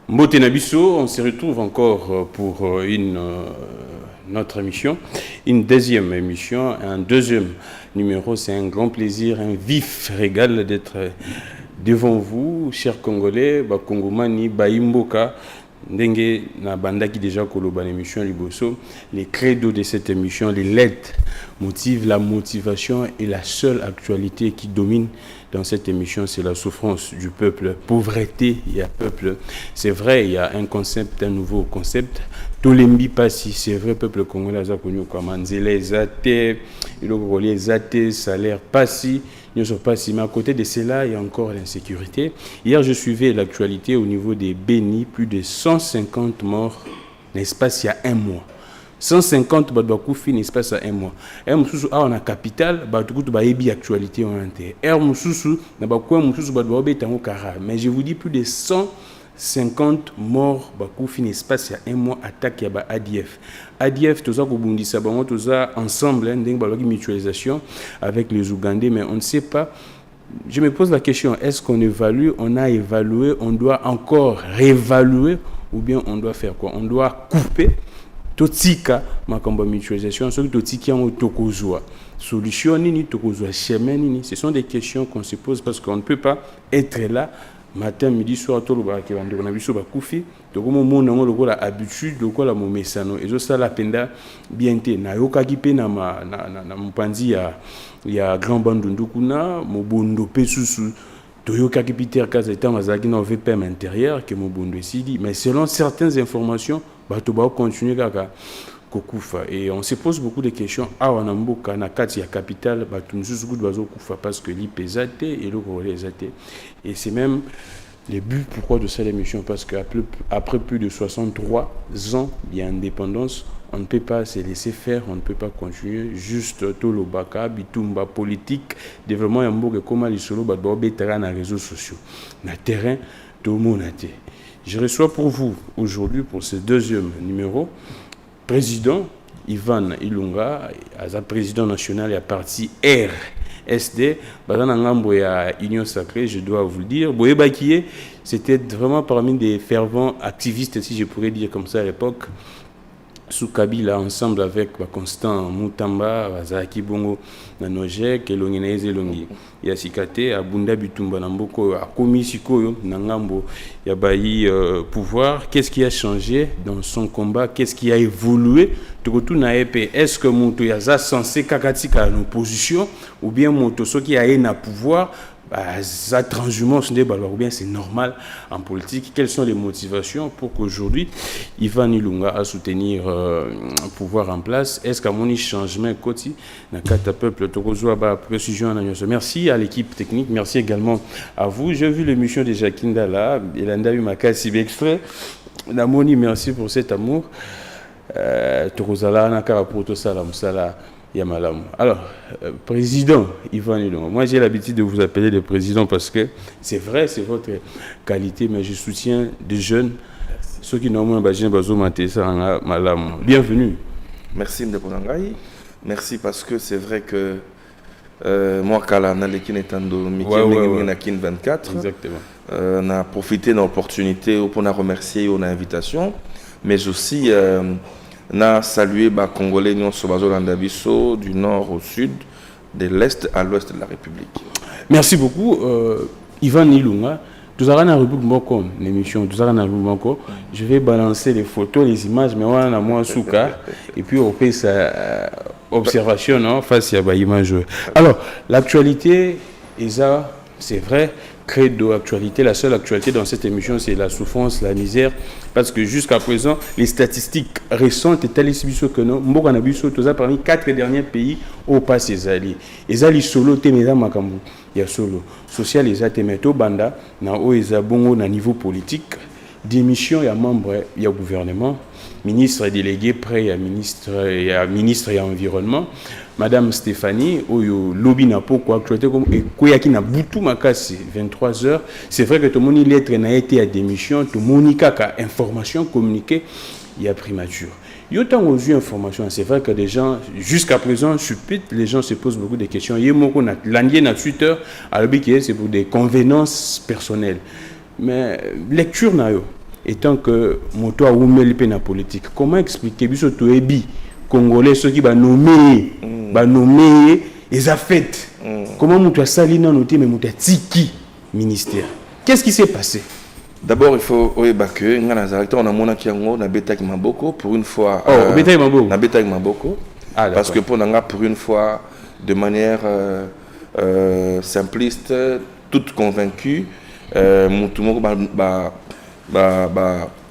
Mbote Nabiso, on se retrouve encore pour notre émission, une deuxième émission, un deuxième numéro. C'est un grand plaisir, un vif régal d'être devant vous, chers Congolais, Bakongomani, Baimboka, Ndenge na banda qui déjà koloba l'émission Liboso. Les credos de cette émission, les lettres motivent la motivation et la seule actualité qui domine dans cette émission, c'est la souffrance du peuple. Pauvreté, il y a peuple. C'est vrai, il y a un concept, un nouveau concept. Tolembi Passi, c'est vrai, peuple congolais, ça connu comme Anzele, Zate, il a Zate, salaire Passi. Mais à côté de cela, il y a encore l'insécurité. Hier, je suivais l'actualité au niveau des Bénis, plus de 150 morts, n'est-ce pas, il y a un mois. 150 badouakoufi, n'est-ce pas, ça un mois. On a capital, actualité en intérêt. Mais je vous dis, plus de 150 morts bakoufi, n'est-ce pas, il y a un mois, attaque à ADF. ADF, tout ça, tout ça ensemble, mutualisation avec les Ougandais, mais on ne sait pas. Je me pose la question, est-ce qu'on évalue, on a évalué, on doit encore réévaluer, ou bien on doit faire quoi? On doit couper totika makambo mutualisation, ce totika en tokozwa. Solution nini tokozwa, chemin nini? Ce sont des questions qu'on se pose parce qu'on ne peut pas être là matin, midi, soir, tout le monde qui va nous biso bakufi. Donc mon nom le la habitude, le la momesano. Et ça la penda bien té. Na yoka kipe na mpanzi ya grand bandundu kuna mobondo pesusu. Toyoka kipiter kaza eta mazaki na VPM intérieur que mobondo sidi. Mais selon certaines informations, bato ba continuer kaka. Et on se pose beaucoup de questions. Awanamboka na kati ya capital parce que l'IPZAT et le Gorezate. Et c'est même le but pourquoi de cette émission, parce qu'après plus de 63 ans d'indépendance, on ne peut pas se laisser faire, on ne peut pas continuer juste tout le baka, bitumba politique, développement yamboka comment les solo betara na réseaux sociaux. Na terrain, tout le monde a été. Je reçois pour vous aujourd'hui pour ce deuxième numéro président Ivan Ilunga, président national et à parti RSD, Union Sacrée, je dois vous le dire. Boye Bakiye, c'était vraiment parmi des fervents activistes, si je pourrais dire comme ça à l'époque, sous Kabila, ensemble avec Constant Moutamba, Zaki Bongo, Nanojek, Elongineze Longi, Yasikate, Abunda Bitumba Namboko, Akomisiko, Nangambo, Yabayi pouvoir. Qu'est-ce qui a changé dans son combat? Qu'est-ce qui a évolué? Est-ce que Mouto Yaza censé Kakatika à l'opposition ou bien Mouto qui a un pouvoir? Ça transhumance ou bien c'est normal en politique. Quelles sont les motivations pour qu'aujourd'hui Ivan Ilunga a soutenir un pouvoir en place? Est-ce qu'à mon changement côté na kata peuple tokozwa ba précision na nyoso? Merci à l'équipe technique, merci également à vous. J'ai vu l'émission de Jacqueline Dala, Elanda Makasi extrait. Namoni, merci pour cet amour. Tokozala na kara proto salam sala. Alors, président Ivan Ilunga, moi j'ai l'habitude de vous appeler le président parce que c'est vrai, c'est votre qualité, mais je soutiens des jeunes, ceux qui n'ont pas bienvenue. Merci Mdeponangaï, merci parce que c'est vrai que moi, Kalana Lekin est en 24, on a profité de l'opportunité pour remercier l'invitation, mais aussi on a salué les Congolais du nord au sud, de l'est à l'ouest de la République. Merci beaucoup, Ivan Ilunga. Tout ça, l'émission, je vais balancer les photos, les images, mais on a moins souka, et puis on fait sa observation face à l'image. Alors, l'actualité, c'est vrai. Credo actualité, la seule actualité dans cette émission, c'est la souffrance, la misère, parce que jusqu'à présent, les statistiques récentes étaient que nous, parmi 4 derniers pays où passent les alliés. Les alliés solo, makambu, il y a solo. Social, les atémeto banda, na o bongo na niveau politique, démission, il y a membre, il y a gouvernement, ministre délégué, près, il y a ministre et environnement. Madame Stéphanie, Oyo lobby na poko actualité comme Koyaki na butu makasi 23h. C'est vrai que tout le monde lettre n'a été à démission, tout le monde kaka information communiquée, il y a primature. Il y a autant aux information, c'est vrai que des gens jusqu'à présent subites, les gens se posent beaucoup de questions. Il y a moko na landier na Twitter, alors c'est pour des convenances personnelles. Mais lecture na yo étant que moto a oumeli pe na politique. Comment expliquer biso to ebi congolais ceux qui ba nommer les affaires. Comment moto a sali na noté mais moto a tiki ministère. Qu'est-ce qui s'est passé? D'abord, il faut que on a mon akiango na beta maboko pour une fois. Beta maboko. Na beta maboko. Parce que pour une fois de manière simpliste, toute convaincue,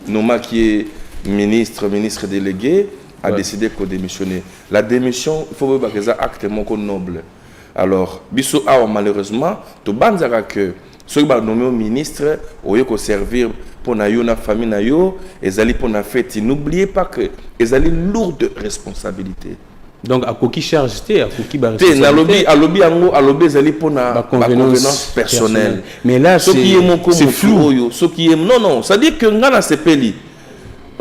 Noma qui est ministre délégué a décidé de démissionner. La démission, il faut que ça acte noble. Alors, biso malheureusement, to banzara que ceux qui sont nommés ministre, au lieu de servir pour la famille, ils allaient pour la fête. N'oubliez pas que ils allaient lourde responsabilité. Donc, à quoi qui charge, à quoi qui responsabilité. À lobby, ils allaient pour la convenance personnelle. Mais là, c'est flou. Non, ça dit que dans ce pays,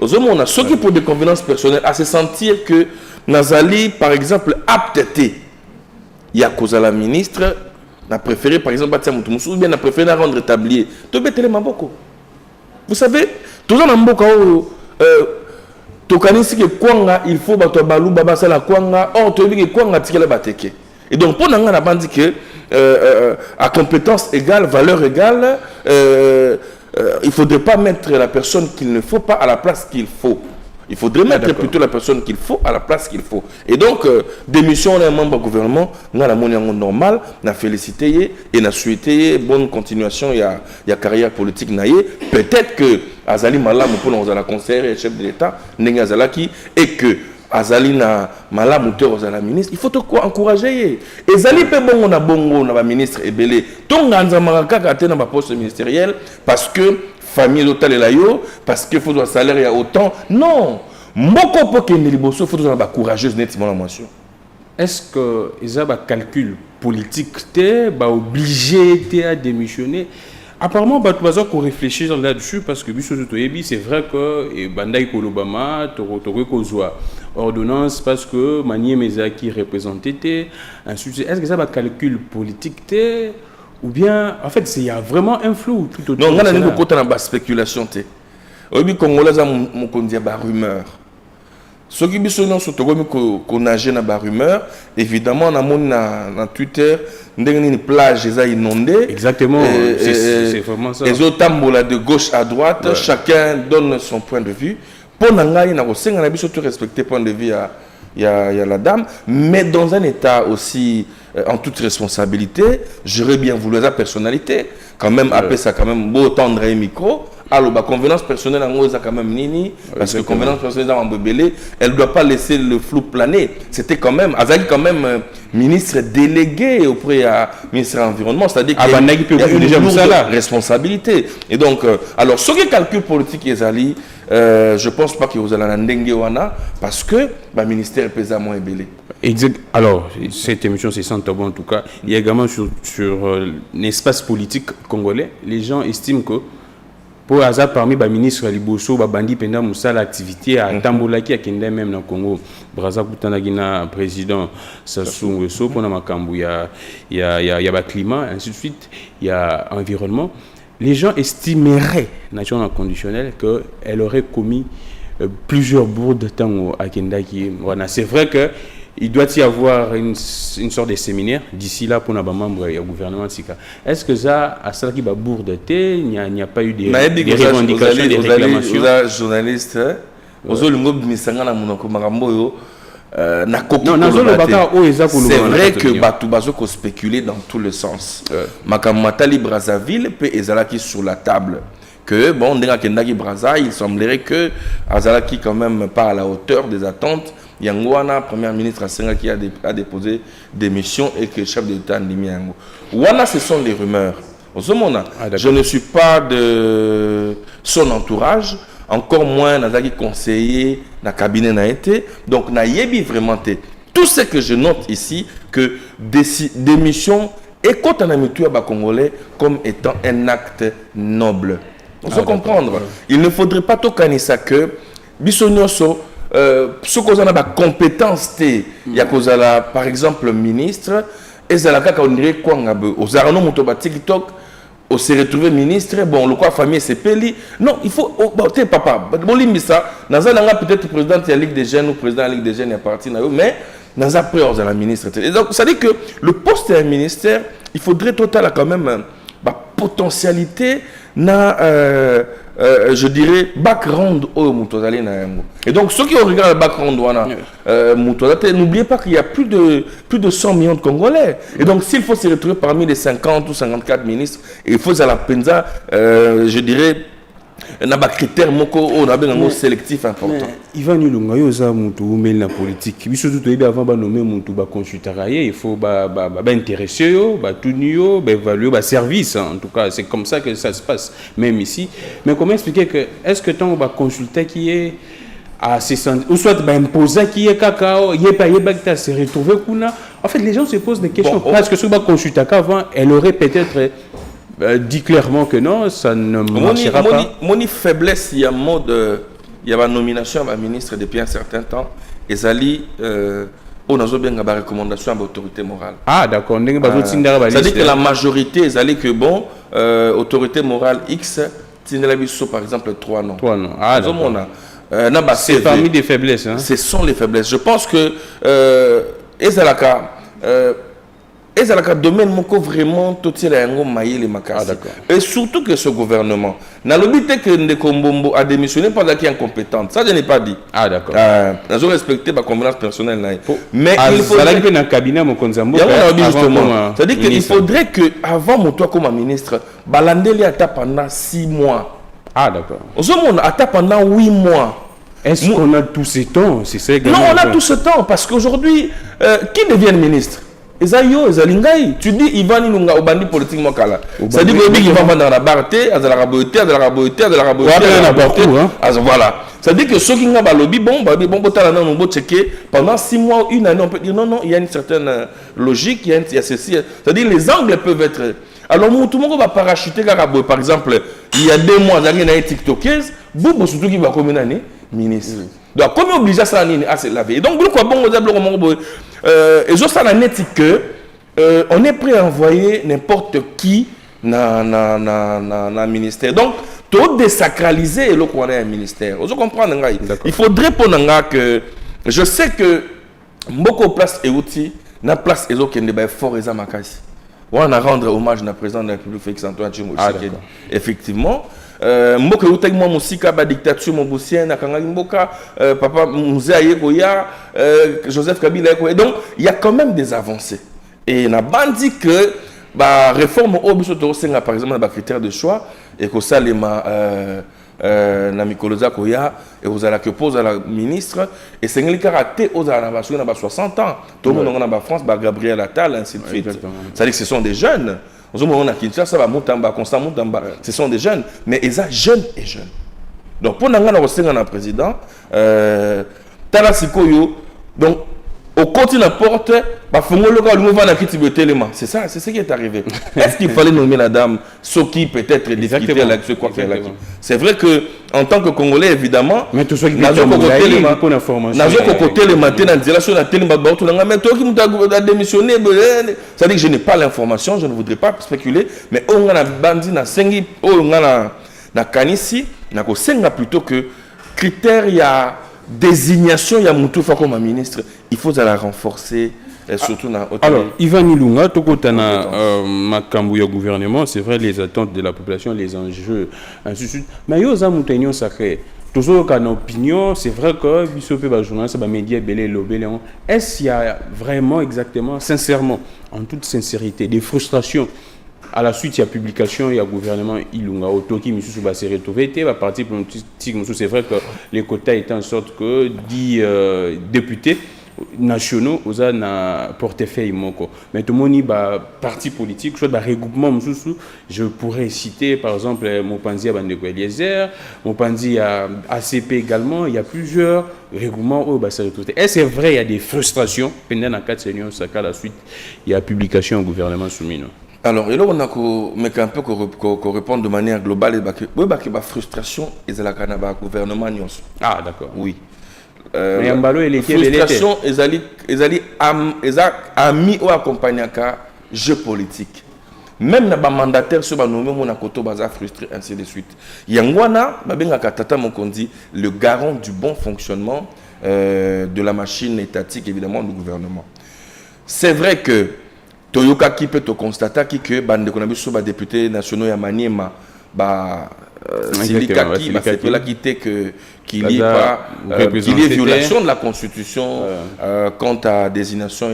ceux qui pour des convenances personnelles, à se sentir que Nazali, par exemple, apteté, il y a cause à la ministre. On a préféré, par exemple, ou bien on a préféré rendre tablier. Vous savez, tout le monde il faut et donc pour nous, on a dit que à compétence égale, valeur égale, il ne faudrait pas mettre la personne qu'il ne faut pas à la place qu'il faut. Il faudrait mettre plutôt la personne qu'il faut à la place qu'il faut. Et donc, démission d'un membre du gouvernement, on a la monnaie normale, on a félicité et on a souhaité bonne continuation, il y a carrière politique. Peut-être que Azali Malam, pour nous, la conseillère et chef de l'État, Nenga Zalaki, et que Azali na Malam, ou la ministre, il faut encourager. Et Zali pe bon, on a la ministre et belé. Ton ganza maraka kate na poste ministériel parce que famille locale là parce qu'il faut un salaire il y a autant. Non, beaucoup pour que il faut être courageuse nettement la mention. Est-ce que ils ont un calcul politique obligé à démissionner? Apparemment, tu vas réfléchir là-dessus parce que c'est vrai que Bandai Kolobama, Torokozwa ordonnance parce que Manier Mezaki représentait. Est-ce que ça va calcul politique? Ou bien, en fait, il y a vraiment un flou tout autour. Non, on a beaucoup de spéculation. Les Congolais ont des rumeurs. Ceux qui sont sur qu'on a une rumeur, évidemment, on a dans Twitter une plage inondée. Exactement, c'est vraiment ça. Les autres de gauche à droite, ouais. Chacun donne son point de vue. Pour nous, on a surtout respecté le point de vue. Il y a la dame, mais dans un état aussi en toute responsabilité, j'aurais bien voulu sa personnalité. Quand même, après ça, quand même, beau tendre un micro. Alors, la convenance personnelle, en quand même nini, parce que convenance personnelle en Bébélé, elle ne doit pas laisser le flou planer. C'était quand même, Azali quand même ministre délégué auprès du ministre de l'Environnement, c'est-à-dire qu'il y a une lourde responsabilité. Et donc, alors, ce qui est calcul politique, Azali, je ne pense pas qu'il y a un parce que le ministère est pesamment ébélé. Exact. Alors, cette émission, c'est sans tabou en tout cas. Il y a également sur l'espace politique congolais, les gens estiment que pour hasard parmi les ministres Liboso, Bandi pendant Moussa l'activité à Tambolaki à Kenda même dans le Congo, Braza Kutanagina président Sassou Nguesso pour Namakambu, il y a climat, ainsi de suite, il y a environnement. Les gens estimeraient, naturellement conditionnel, qu'elle aurait commis plusieurs bourdes à Kendaki. Voilà. C'est vrai que il doit y avoir une sorte de séminaire d'ici là pour les membres du gouvernement. Est-ce que ça, à ça qui va bourde, il n'y a pas eu des revendications, des réclamations? Vous êtes journaliste, vous êtes c'est vrai que Batoubazo spéculé dans tous les sens. Makamatali Brazzaville peut ezalaki sur la table. Que bon, il semblerait que Azalaki quand même pas à la hauteur des attentes. Yangwana, premier ministre Asenga qui a déposé des missions et que le chef de l'État Ndimi Yango. Wana, ce sont des rumeurs. Je ne suis pas de son entourage, encore moins Nazaki conseiller dans le cabinet n'a été. Donc, Nayebi vraiment été. Tout ce que je note ici, que des missions et quand on a mis tout à Congolais comme étant un acte noble. On peut comprendre. Il ne faudrait pas tout canissa que Bissonyoso, ce qu'on a la compétence, il y a par exemple le ministre, et c'est la cas qu'on dirait quoi, aux arnaud motoba TikTok, on s'est retrouvé ministre, bon, le quoi famille c'est peli. Non, il faut, t'es papa, ça, peut-être président de la Ligue des Jeunes ou président de la Ligue des Jeunes, il y a parti, mais dans un pré la ministre. Et donc, ça dit que le poste d'un ministère, il faudrait total quand même potentialité, je dirais, background au Moutouazali. Et donc, ceux qui regardent le background, n'oubliez pas qu'il y a plus de 100 millions de Congolais. Et donc, s'il faut se retrouver parmi les 50 ou 54 ministres, il faut à la penza, je dirais, na ba critère moko on a bien un sélectif important. Ivan Ilunga yo za mutu mais la politique biso tout toyebi avant ba nommer mutu ba consultaraye il faut ba intéresser yo ba tuni yo ba évaluer ba service en tout cas c'est comme ça que ça se passe même ici. Mais comment expliquer que est-ce que tant ba consulter qui est à ou soit ba imposer qui est cacao yeba qui se retrouver kuna en fait les gens se posent des questions parce que ce ba consulter avant elle aurait peut-être dit clairement que non, ça ne marchera pas. Mon faiblesse, il y a une nomination à ministre depuis un certain temps. Et Zali, on a bien une recommandation à l'autorité morale. Ah, d'accord. C'est-à-dire que la majorité, Zali, que bon, autorité morale X, par exemple, 3 noms. 3 noms. Ah, d'accord. C'est parmi des faiblesses. Hein? Ce sont les faiblesses. Je pense que Ezalaka. Et ça le domaine moko vraiment tout les et surtout que ce gouvernement n'a l'obité que Ndekombombo a démissionné parce qu'il est incompétent. Ça je n'ai pas dit. Ah d'accord. Nous respecté ma convenance personnelle mais il faut que dans cabinet mon konzambo c'est-à-dire qu'il faudrait que avant mon toi comme ministre balandeli ata pendant 6 mois. Ah d'accord. Aujourd'hui ata pendant 8 mois. Est-ce qu'on a tout ce temps? C'est ça. Non, on a tout ce temps parce qu'aujourd'hui qui devient ministre? Tu dis Ivan Ilunga au bandit politique mokala. Ça dit que il va vendre la barre, voilà. Ça dit que ceux qui n'ont pas lobby pendant 6 mois, 1 année, on peut dire non, il y a une certaine logique, il y a ceci. C'est-à-dire les angles peuvent être. Alors tout le monde va parachuter par exemple, il y a 2 mois, il y a une TikTokeuse, Bobo surtout qui va comme une année ministre. Donc comme obligé à ça à se laver. Donc pourquoi bon et je ça la net que on est prêt à envoyer n'importe qui dans ministère. Donc tout désacraliser le qu'on est un ministère. Vous comprenez? Il faudrait pour que je sais que beaucoup de place et outils na place et autres qui ne fort et amakasi. On a rendre hommage à la présidente de la République Félix Antoine Tshisekedi. Effectivement. Mboka utegmo musika ba dictature mobusienne akanga mboka papa Mouzaye Koya Joseph Kabila et donc il y a quand même des avancées et on a bandit que ba réforme obiso to senga par exemple ba critères de choix et que ça les na Mikoloza Koya et vous allez que pose à la ministre et c'est un caractère aux arabes na 60 ans tout le monde en France ba Gabriel Attal ainsi de suite. Ça dit que ce sont des jeunes. On a Kinshasa, ça va Moutamba, Constant Moutamba. Ce sont des jeunes, mais ils sont jeunes et jeunes. Donc pour nous, on a président, Talasikoyo, donc au côté de la porte, c'est ça, c'est ce qui est arrivé. Est-ce qu'il fallait nommer la dame, ce qui peut-être discuter là-dessus, quoi faire là-dessus? C'est vrai que en tant que Congolais, évidemment, mais tout ce qui est côté le matin, démissionné, ça dit que je n'ai pas l'information, je ne voudrais pas spéculer, mais on a bandi na sengi, on a na kanisi, na ko senga plutôt que critère il y a désignation, il y a Moutoufa comme ministre, il faut la renforcer, surtout dans alors, Ivan Ilunga, Tokotana, Makambu au gouvernement, c'est vrai, les attentes de la population, les enjeux, ainsi de suite. Mais il y a un moutonnion sacré. Toujours qu'en opinion, c'est vrai que les journalistes, les médias, est-ce qu'il y a vraiment, exactement, sincèrement, en toute sincérité, des frustrations? À la suite, il y a publication, il y a gouvernement Ilunga Otoki, M. Souba s'est retrouvé, parti politique, c'est vrai que les quotas étaient en sorte que 10 députés nationaux aux na portefeuille moko. Mais tout le monde parti politique, soit regroupement, je pourrais citer par exemple Mopanzi à Bandeko Eliezer, Mopanzi à ACP également, il y a plusieurs regroupements où ça retrouvé. Est-ce que c'est vrai, il y a des frustrations pendant la 4 seniors, à la suite, il y a publication au gouvernement soumis. Alors, et là, on a qu'on répond de manière globale. Oui, la frustration et la gouvernement. Ah, d'accord. Oui. Mais frustration, ils ont mis ou accompagné un jeu politique. même na ba mandataire sur ba nommé mon koto baza frustré ainsi de suite. Yangwana ba benga katata mokondi le garant du bon fonctionnement de la machine étatique évidemment du gouvernement. C'est vrai que Toyoka qui peut te constater que bande qu'on a vu sur ba députés nationaux ya Maniema ba Silika qui va faire là quitter qu'il y ait pas qu'il y ait violation de la constitution quant à désignation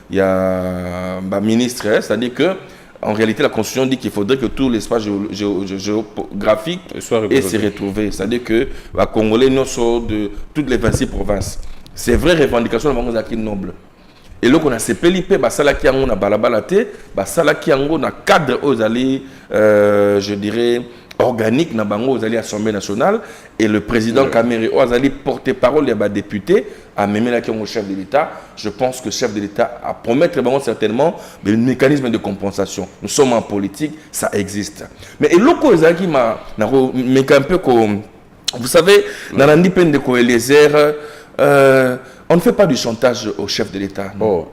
il y a ministre, c'est-à-dire que en réalité la constitution dit qu'il faudrait que tout l'espace géographique et se retrouver, c'est-à-dire que les Congolais nous sont de toutes les 26 provinces. C'est vraie revendication de Bango noble. Et là on a ces pelipés basala qui on a balabalate basala qui on a cadre aux alliés je dirais organique na bango aux alliés Assemblée nationale et le président Kamere aux alliés porte-parole des députés a même là qui ont au chef de l'État. Je pense que le chef de l'État a promettre bango certainement le mécanisme de compensation. Nous sommes en politique, ça existe. Mais et loko aux alliés qui m'a un peu comme vous savez dans la Nipen de Koeliezer on ne fait pas du chantage au chef de l'État. Non,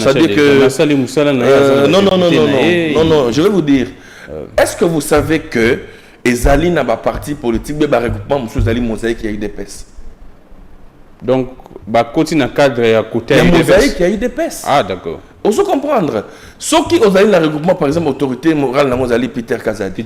ça dit que... Non, je vais vous dire. Est-ce que vous savez que Ezali n'a pas parti politique, mais regroupement M. Zali Mosaïque qui a eu des pèses. Donc, continue à cadre à côté. Il y a Mosaïque qui a eu des pèses. Ah, d'accord. On se comprendre. Ceux qui ont eu le regroupement, par exemple, autorité morale, dans Mozali, Peter Kazadi.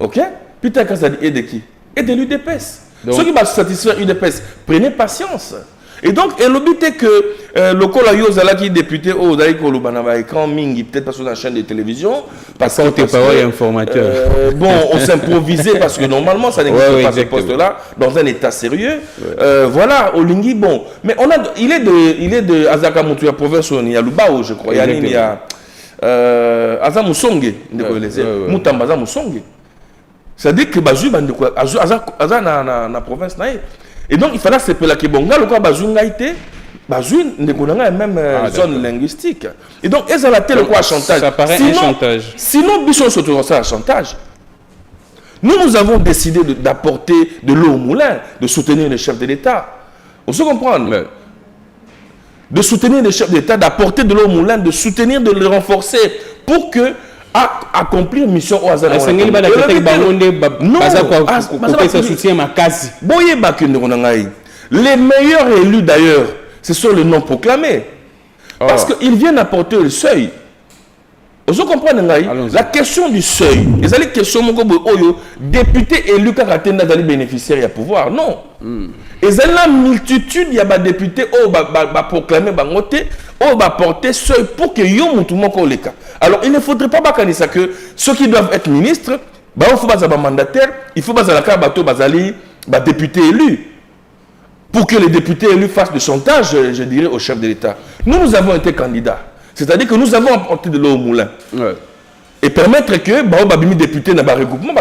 Ok? Peter Kazadi est de qui? Et de l'UDPS. Ceux qui vont satisfaire l'UDPS, prenez patience. Et donc, le but est que le Kolayo Zala qui est député au Zali Kolobanaba écran Mingi, peut-être pas sur la chaîne de télévision. Parce que tu es informateur. Bon, on s'improvisait parce que normalement, ça n'existe pas ce poste-là, dans un état sérieux. Voilà, Olingi, bon. Mais il est de Azaka Moutuya province, il y a Lubao, je crois. Il y a Azam Moussongue, Moutambaza Moussongue. C'est-à-dire que Bazou Azan na province naïe. Et donc il fallait s'appeler que bon gars le quoi Bazou ngaité Bazou ne connaît même zone linguistique. Et donc ils ont la télé quoi chantage. Ça paraît un chantage. Sinon Bichon se trouve ça un chantage. Nous avons décidé d'apporter de l'eau au moulin, de soutenir les chefs de l'État. On se comprend. De soutenir les chefs d'État, d'apporter de l'eau au moulin, de soutenir, de le renforcer pour que accomplir mission au hasard. Les meilleurs élus d'ailleurs, ce sont les non proclamés. Parce qu'ils viennent apporter le seuil. Vous comprenez la question du seuil. Les allez question député élu Karatenda d'aller bénéficiaire à pouvoir. Non. Et c'est la multitude, il y a des députés qui proclamer porter seuil pour que yo tout le monde le cas. Alors il ne faudrait pas que ceux qui doivent être ministres, il faut pas mandataire, il faut pas la carte bazali député élu. Pour que les députés élus fassent du chantage, je dirais, au chef de l'État. Nous avons été candidats. C'est-à-dire que nous avons apporté de l'eau au moulin. Et permettre que les députés n'aient pas regroupement.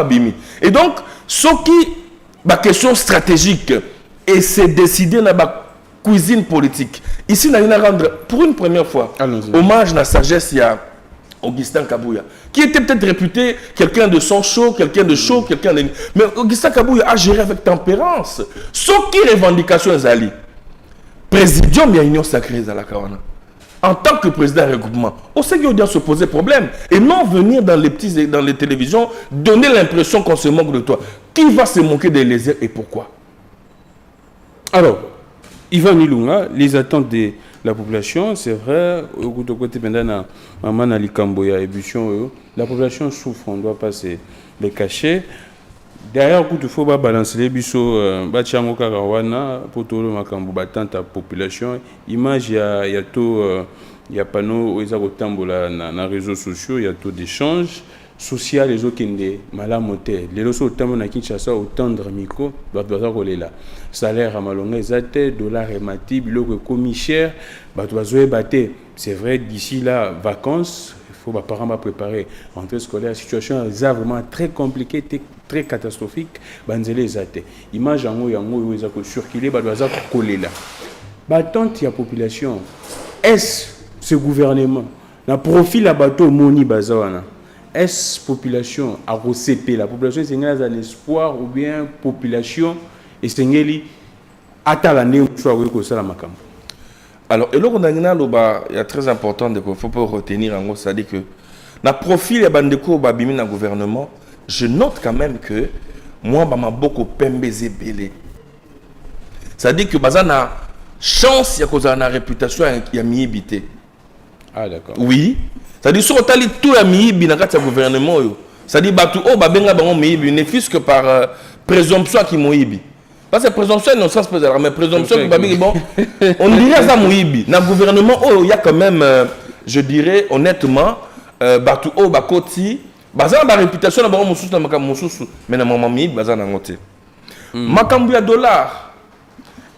Et donc, ce qui est question stratégique, et c'est décider dans la cuisine politique. Ici, nous allons rendre, pour une première fois, hommage à la sagesse à Augustin Kabouya, qui était peut-être réputé quelqu'un de son chaud, quelqu'un de chaud, quelqu'un de... Mais Augustin Kabouya a géré avec tempérance. Ce qui est revendication des alliés. Présidium, il y a une union sacrée à la Kawana. En tant que président du regroupement, on sait qu'il doit se poser problème. Et non venir dans les télévisions, donner l'impression qu'on se moque de toi. Qui va se moquer des lézards et pourquoi? Alors, Ivan Nilunga, les attentes de la population, c'est vrai, la population souffre, on ne doit pas se les cacher. Derrière, il faut balancer les bisous, Bachango Karawana, pour tout le monde, la population. Image, il y a tout, il y a panneau, il y a autant de réseaux sociaux, il y a tout d'échanges sociaux, les autres qui sont mal montés. Les autres, autant de Kinshasa, autant de micro, doivent rouler là. Salaire à Malonga, dollars et mati, le commis cher, c'est vrai, d'ici là, vacances. Il faut que les parents préparer rentrée scolaire. La situation est vraiment très compliquée, très catastrophique. Image en haut, ils ont circulé, ils ont collé là. L'attente de la population, est-ce ce gouvernement, le profil à bateau Moni Bazawana, est-ce population à ROCP, la population est à l'espoir ou bien population est à l'année où soit la macam? Alors, et là, il y a très important de faut pas retenir en gros, c'est-à-dire que na profil ya bandeko babimi na gouvernement, je note quand même que moi bama beaucoup pembezé belé. C'est-à-dire que bazana chance ya cause na réputation ya miibité. Ah d'accord. Oui. C'est-à-dire sur tali tout ya miibi na kati ya gouvernement yo. C'est-à-dire batu o babenga bango miibi ne fût que par présomption qui moibi. Parce que présomption non sens pesant mais présomption qui babi bon on dirait ça moibi. Na gouvernement oh il y a quand même je dirais honnêtement batu o bakoti bazana ba réputation na bango mususu na makambo mususu mais na mama miibi bazana ngote. Makambo ya dollar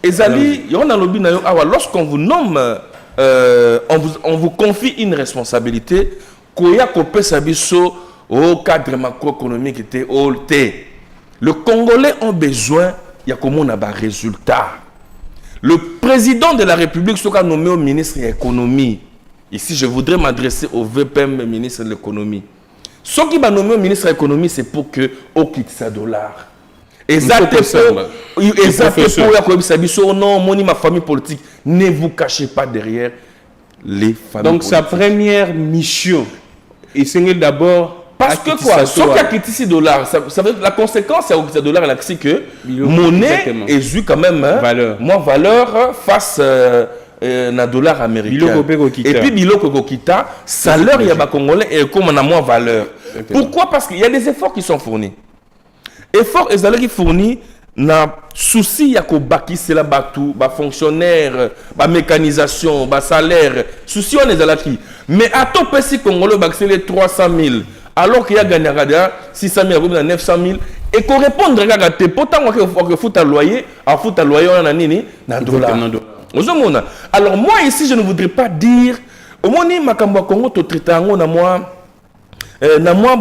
ezali yo na lobi na yo awa lorsqu'on vous nomme on vous confie une responsabilité koya kopesa biso au cadre macroéconomique était au T. Le Congolais ont besoin il y a comment on a des résultats. Le président de la République sera nommé au ministre de l'économie. Ici, je voudrais m'adresser au VPM, ministre de l'économie. Ce qui va nommer au ministre de l'économie, c'est pour que on quitte sa dollar. Exactement. Non, moi ma famille politique, ne vous cachez pas derrière les familles. Donc politiques. Sa première mission, il s'est d'abord. Parce que quoi, ce qui a quitté ces dollars, ça veut dire la conséquence, c'est que dollar, c'est que monnaie est vu quand même valeur face à dollar américain. Et puis biloko kokita, salaire ya ba congolais est comme on a moins valeur. Pourquoi? Parce qu'il y a des efforts qui sont fournis. Efforts qui fournis na souci ya ko baki c'est la batou, ba fonctionnaire, ba mécanisation, ba salaire, souci on est à la qui. Mais à tout petit congolais ba c'est les 300 000. Alors qu'il y a gagné 600 000, 900 000, et qu'on réponde à tes potents, on fout à loyer, on a nini, na dollar. Alors moi ici, je ne voudrais pas dire, au moins ni makambo Congo to tritango na moi, na moi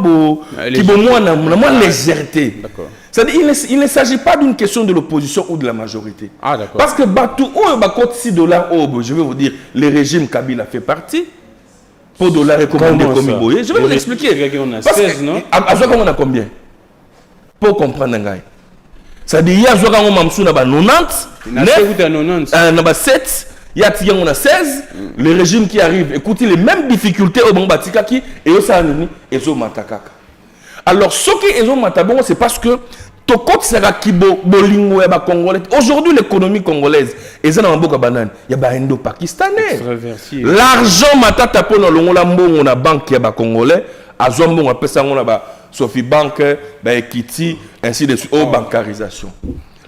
légèreté. C'est-à-dire il ne s'agit pas d'une question de l'opposition ou de la majorité. Ah d'accord. Parce que batou ou ba cote 6 $, je vais vous dire, le régime Kabila fait partie. Pour dollars recommandés comme Iboye. Je vais vous expliquer. On a 16, non? On a combien? Pour comprendre, c'est-à-dire qu'il y a 90, 7, il y a 16. Le régime qui arrive, écoutez les mêmes difficultés au Bombatika qui et au Sanini et au Matakaka. Alors, ce qui est au Matabon, c'est parce que aujourd'hui, l'économie congolaise, il y a des Indo-Pakistanais. L'argent matata pour nous, la banque congolais, à Zombo, on appelle ça Sophie Bank, Ekiti, ainsi de suite, bancarisation.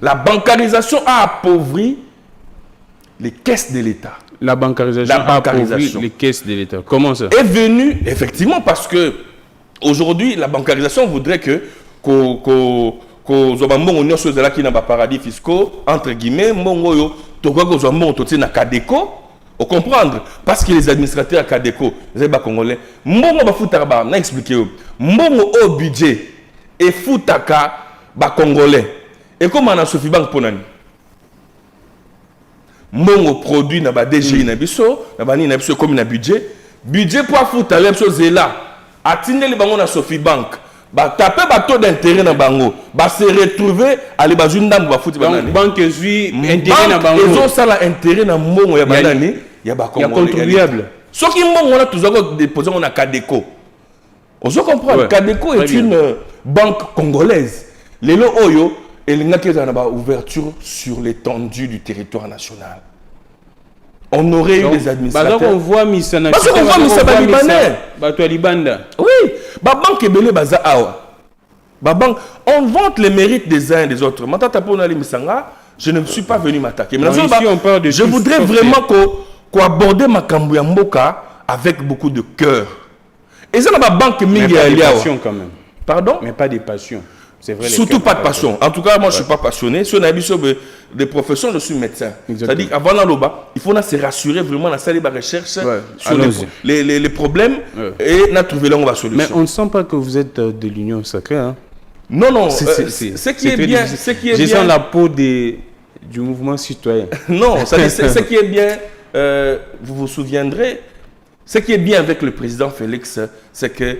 La bancarisation a appauvri les caisses de l'État. La bancarisation a appauvri les caisses de l'État. Comment ça? Est venue, effectivement, parce que aujourd'hui, la bancarisation voudrait que qui n'a pas paradis fiscaux entre guillemets mbongo yo toko zo mbongo to na Cadeco au comprendre parce que les administrateurs à Cadeco les ba congolais mbongo ba futaka ba na expliquer mbongo au budget et futaka ba congolais et comment na Sophie Bank ponani mbongo produit na ba DG na biso na bani na biso comme na budget pour futa les choses là atindeli bango na Sophie Bank. Bah taper bateau d'intérêt dans bango bah se retrouver aller dans une dame bah foutre banque suis intérêt dans bango ils ont ça là intérêt dans mbongo ya banani ya ba contribuable ce qui mbongo là toujours déposer on a Cadeco on se comprend Cadeco est une banque congolaise les lo oyo et les qui ont ba ouverture sur l'étendue du territoire national. On aurait eu des administrateurs. Parce qu'on voit Misana. Parce qu'on voit Misana Libanais. Bato Libanda. Oui. Banque Ebele Baza Awa. On vante les mérites des uns et des autres. Je ne suis pas venu m'attaquer. Je voudrais vraiment qu'on aborde ma Kambouya Mboka avec beaucoup de cœur. Et ça, la banque Mingi Awa. Mais pas de passion quand même. Pardon? Mais pas de passion. Vrai, surtout pas de passion. En tout cas, moi, je ne suis pas passionné. Si on a des professions, je suis médecin. C'est-à-dire qu'avant l'Aloba, il faut se rassurer vraiment dans la recherche sur les problèmes et trouver là où on va solution. Mais on ne sent pas que vous êtes de l'Union sacrée. Hein? Non. Ce qui est bien, je sens la peau du mouvement citoyen. Non, ce qui est bien, vous vous souviendrez, ce qui est bien avec le président Félix, c'est que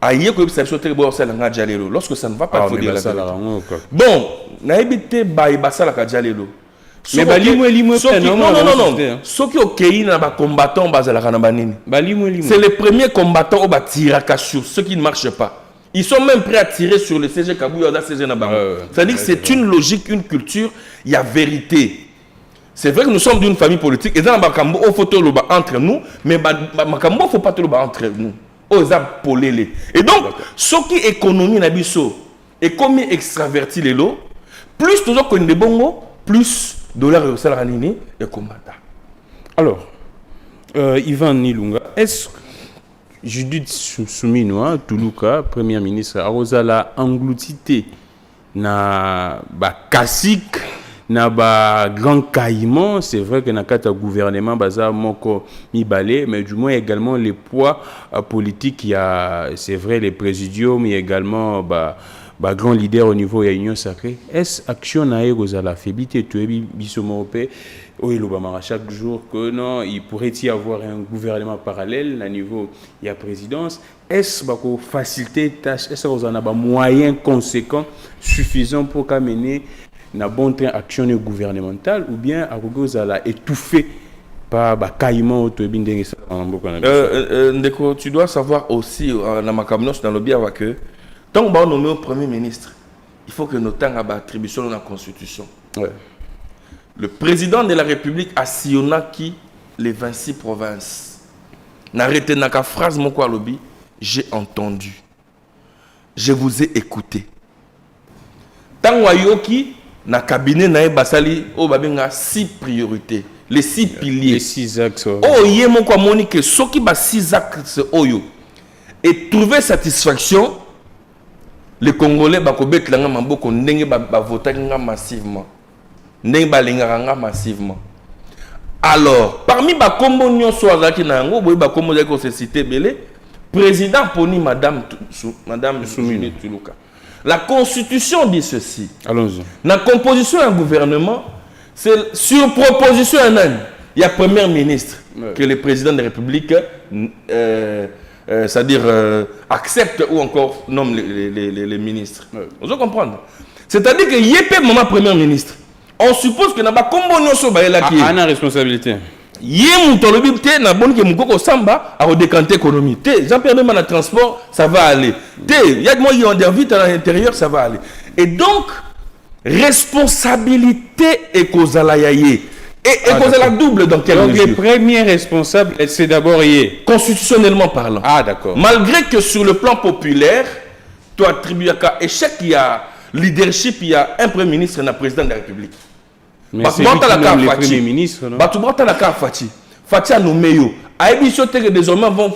lorsque ça ne va pas, il faut dire la vérité. Bon, naibité baïbasa la kajalelo. Mais non. Ceux qui ont créé les combattants, c'est les premiers combattants qui tirent sur ceux qui ne marchent pas. Ils sont même prêts à tirer sur le CG Kabou et CG Nabango. C'est-à-dire que c'est une logique, une culture, il y a vérité. C'est vrai que nous sommes d'une famille politique. Et dans Makambo, il faut entre nous, mais Makambo, il ne faut pas tout entre nous. Et donc, ce qui est économie, et comme extraverti les lots, plus toujours qu'on est bon, plus dollars au salaire et combattant. Alors, Ivan Nilunga, est-ce que Judith Souminoa, Toulouka, Premier ministre, a englouti na classique, na grand caïman, c'est vrai que na kata gouvernement baza moko mibalé, mais du moins également les poids politiques, il y a, c'est vrai, les présidiums, il y a également grand leader au niveau de l'Union sacrée. Est-ce action na la fébité tu es bisomopé chaque jour que non, il pourrait y avoir un gouvernement parallèle à niveau de la présidence. Est-ce que faciliter tâche, est-ce que vous en avez des moyens conséquents suffisants pour mener une bonne action gouvernementale ou bien à vous allez étouffer par caïman tu dois savoir aussi dans ma dans le bien que tant qu'on nomme au Premier ministre, il faut que nous ayons une attribution dans la Constitution. Ouais. Le président de la République a sillonné les 26 provinces. N'arrêtez pas la phrase, mon quoi lobby, j'ai entendu. Je vous ai écouté. Tant que dans le cabinet, il y a 6 priorités, les 6 piliers. Les 6 axes. Oh, il y a mon quoi monique, ce qui a 6 axes, et trouver satisfaction. Les Congolais bakobet langa mamboko ndenge voter massivement. Ndenge balinganga massivement. Alors, parmi bakombo nyonso azaki na yango boy bakombo zaki se citer belé, président poni madame Soumine Toulouka. La constitution dit ceci. Allons-y. La composition d'un gouvernement, c'est sur proposition d'un il y a premier ministre que le président de la République c'est-à-dire accepte ou encore nomme les ministres. Vous ouais. Comprendre. C'est-à-dire que y a pas moment premier ministre. On suppose que n'a pas comme bon so ba la qui a une responsabilité. Y a mon tolobité na bonne que mukoko samba a décanter économie. Jean-Pierre Bemba na transport, ça va aller. Y a moi qui ont vite à l'intérieur, ça va aller. Et donc responsabilité et kozala yaye. Et la double dans quelle mesure? Donc les premiers responsables, c'est d'abord y constitutionnellement parlant. Ah d'accord. Malgré que sur le plan populaire, tu attribues à échec, il y a leadership, il y a un premier ministre et un président de la République. Mais c'est le premier ministre, non? Tu vois la carte Fati. Fati a nommé yo. Aïbisio que désormais vont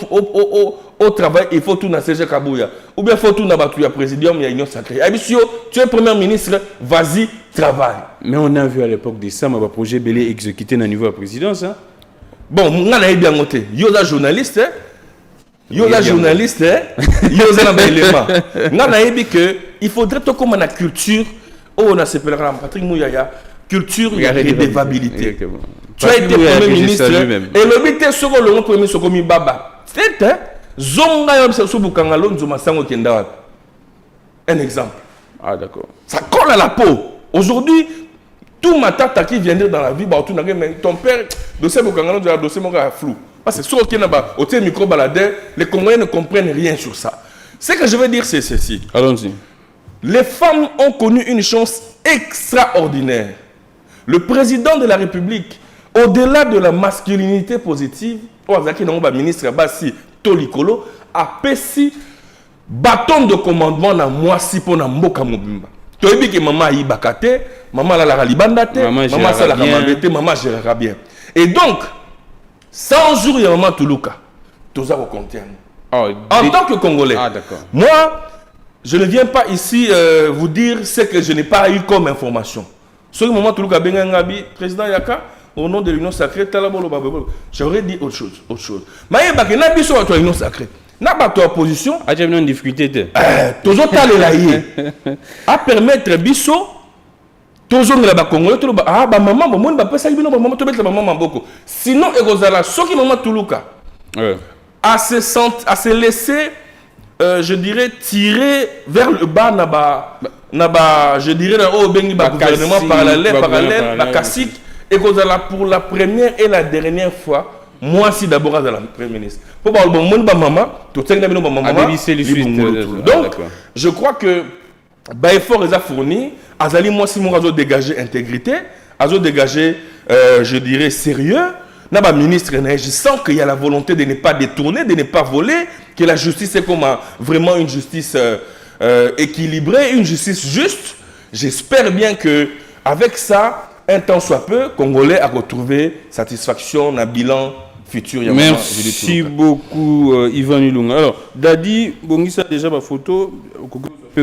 au travail, il faut tout dans CG Kabouya. Ou bien il faut tout dans le présidium, il y a union sacrée. Aïbisio, tu es premier ministre, vas-y, travaille. Mais on a vu à l'époque de ça, un projet belé exécuté au niveau de la présidence. Hein? Bon, on a bien noté. Yo la journaliste, yo la journaliste, yo la élément. On a dit que il faudrait tout comme la culture, on a s'appelé Patrick Mouyaya, culture et redevabilité. Tu as été premier ministre et le but est sur le premier ministre comme Baba. C'est zonga yom se subukanga lonzuma sango kenda. Un exemple. Ah d'accord. Ça colle à la peau. Aujourd'hui, tout ma tata qui vient dans la vie, bah tout n'a mais ton père dossier bukanga dans dossier mon gars flou. Parce que sur qui n'a pas au micro baladeur, les Congolais ne comprennent rien sur ça. Ce que je veux dire c'est ceci. Allons-y. Les femmes ont connu une chance extraordinaire. Le président de la République, au-delà de la masculinité positive, ministre Bassi Tolikolo a pesi bâton de commandement na mwasi pour na mboka mobimba. Tu as dit que maman y bakate, maman la libandate, maman ça la kamambete, maman gérera bien. Et donc 100 jours il y a maman Toulouka. Tous à compter. En tant que Congolais. Ah d'accord. Moi, je ne viens pas ici vous dire ce que je n'ai pas eu comme information. Sur le moment Toulouka Bengangabi, président Yaka, au nom de l'Union sacrée, j'aurais dit autre chose. Mais il y a des choses sur l'Union sacrée. N'a pas de opposition. Ah, j'ai une difficulté. Toujours aller là à permettre biso toujours la Congolais tout ah bah maman bon moi pas ça maman to mettre maman beaucoup. Sinon Egozala soki maman Toulouka. À se laisser je dirais tirer vers le bas je dirais, gouvernement parallèle, et qu'on a pour la première et la dernière fois, moi, si d'abord, à la Premier ministre. Donc, je crois que l'effort est fourni. Azali, moi, si moi, j'ai dégagé intégrité, j'ai dégagé, je dirais, sérieux. Naba ministre, je sens qu'il y a la volonté de ne pas détourner, de ne pas voler, que la justice est comme vraiment une justice équilibrée, une justice juste. J'espère bien que avec ça, un temps soit peu, Congolais a retrouvé satisfaction dans le bilan futur. Merci beaucoup, Yvan Ilunga. Alors, Dadi, Bongisa déjà ma photo,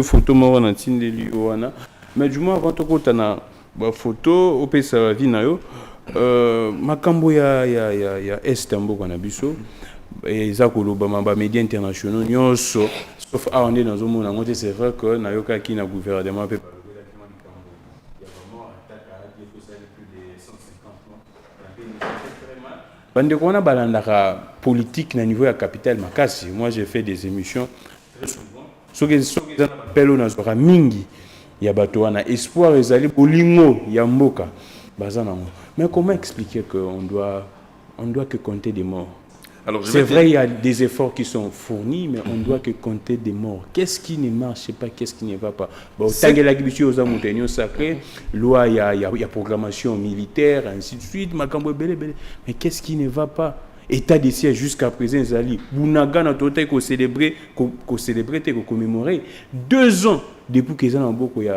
photo mais du moins, avant tout, tu as photo, au pays, ça va venir. Makambo ya Estambo qu'on a biso et zakolo ba médias internationaux nyonso sauf on est dans un monde c'est vrai que na yoka ki na gouvernement peut bande ko na balandaka politique na niveau ya capitale makasi. Moi j'ai fait des émissions très souvent so que pelo na zora mingi ya bato wana espoir ezali bolingo ya mboka bazana. Mais comment expliquer qu'on doit que compter des morts? C'est vrai, il y a des efforts qui sont fournis, mais on doit que compter des morts. Qu'est-ce qui ne marche pas? Qu'est-ce qui ne va pas? Bon, sacré, loi, il y a programmation militaire, ainsi de suite. Mais qu'est-ce qui ne va pas? État de siège jusqu'à présent, Zali. Bounaga n'a pas été célébré, commémoré. 2 ans depuis qu'ils ont beaucoup, il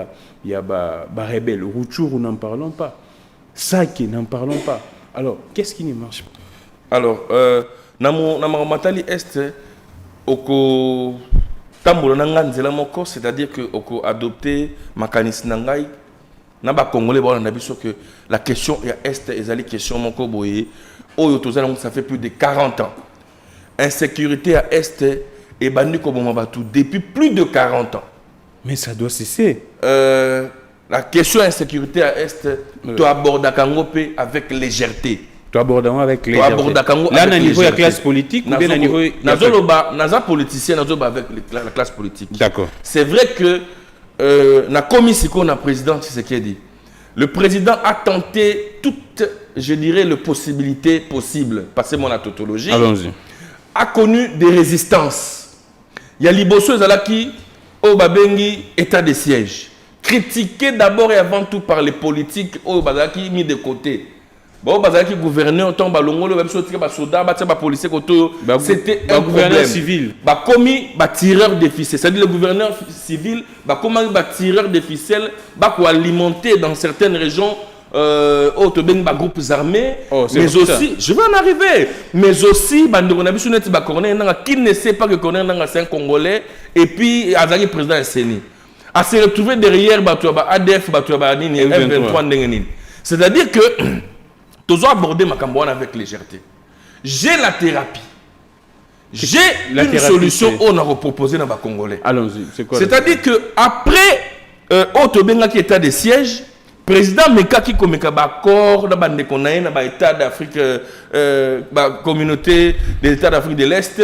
y a des rebelles. Routour, nous n'en parlons pas. Ça qui n'en parlons pas. Alors, qu'est-ce qui ne marche pas? Alors, dans Matali Est, c'est-à-dire que oko adopté mécanisme nangai, naba Congolais que la question est la question moko boye. Ça fait plus de 40 ans. Insécurité à Est et bandi ko depuis plus de 40 ans. Mais ça doit cesser. La question insécurité à Est, tu abordes avec légèreté. Tu abordes avec légèreté. Là, à niveau de la classe politique, ou bien à niveau de la politicien, avec la classe politique. D'accord. C'est vrai que la commission, la président Tshisekedi, le président a tenté toutes, je dirais, les possibilités possibles. Passez-moi la tautologie. Allons-y. A connu des résistances. Il y a Liboso Zalaki, au Babengi, état de siège. Critiqué d'abord et avant tout par les politiques au Bazaki mis de côté. Bon Bazaki gouverneur tant balongo le même chose que soda policier c'était un gouverneur civil. Ba commis ba tireur de ficelles. C'est-à-dire le gouverneur civil ba comment ba tireur de ficelles ba ko alimenter dans certaines régions groupes armés, mais aussi, je vais en arriver, mais aussi, qui ne sait pas que c'est un Congolais, et puis, Azali président SNI. À se retrouver derrière ADF, M23. C'est-à-dire que, tu dois aborder ma Cambouane avec légèreté. J'ai la thérapie. J'ai une solution qu'on a proposée dans les Congolais. Allons-y, c'est quoi? C'est-à-dire qu'après, Otobenga qui était des sièges, président Meka qui komeka ba accord na bande konaye na ba état d'Afrique ba communauté des états d'Afrique de l'Est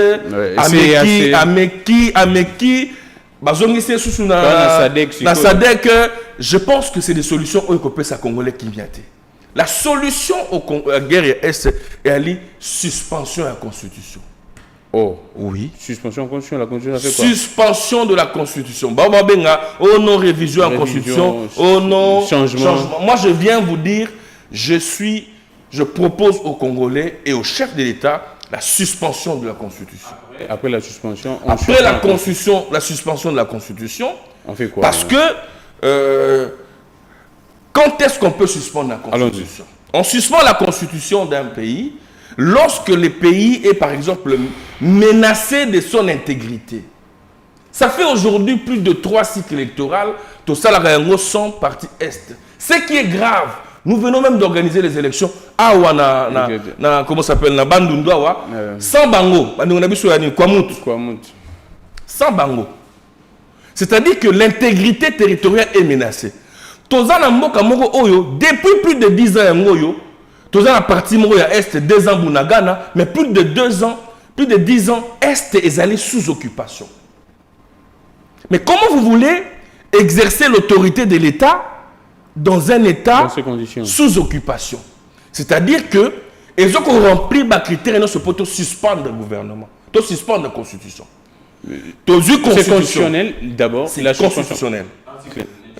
Ameki bazongise sous na SADC. Je pense que c'est des solutions au copé sa congolais qui vient. La solution à guerre est la suspension de la constitution. Oh oui, suspension de la constitution, la constitution fait quoi? Suspension de la constitution. Oh non, révision de la constitution. Oh non, changement. Moi, je viens vous dire, je propose aux Congolais et aux chefs de l'État la suspension de la constitution. Après la suspension, la suspension de la constitution. On fait quoi? Parce que quand est-ce qu'on peut suspendre la constitution? On suspend la constitution d'un pays lorsque le pays est, par exemple, menacé de son intégrité. Ça fait aujourd'hui plus de 3 cycles électoraux, tout ça, la sont parti Est. Ce qui est grave, nous venons même d'organiser les élections comment ça s'appelle, na Bandundawa, sans bango. Sans bango. C'est-à-dire que l'intégrité territoriale est menacée. Depuis plus de 10 ans, tous à partir de Est, 2 ans Bunagana, mais plus de 2 ans, plus de 10 ans, Est est allé sous occupation. Mais comment vous voulez exercer l'autorité de l'État dans un État sous occupation. C'est-à-dire que ils ont rempli les critères et non se peut suspendre le gouvernement, suspendre la constitution. C'est constitutionnel d'abord. C'est constitutionnel.